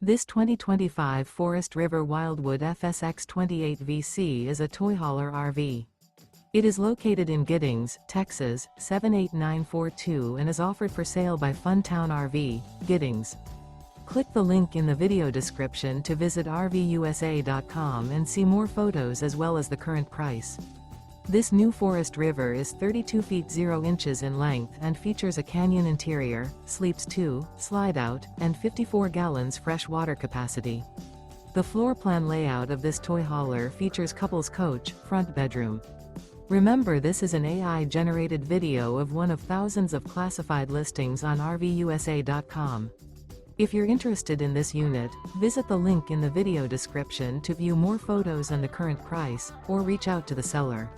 This 2025 Forest River Wildwood FSX 28VC is a toy hauler RV. It is located in Giddings, Texas, 78942 and is offered for sale by Funtown RV, Giddings. Click the link in the video description to visit RVUSA.com and see more photos as well as the current price. This new Forest River is 32 feet 0 inches in length and features a canyon interior, sleeps 2, slide-out, and 54 gallons fresh water capacity. The floor plan layout of this toy hauler features couples coach, front bedroom. Remember, this is an AI-generated video of one of thousands of classified listings on RVUSA.com. If you're interested in this unit, visit the link in the video description to view more photos and the current price, or reach out to the seller.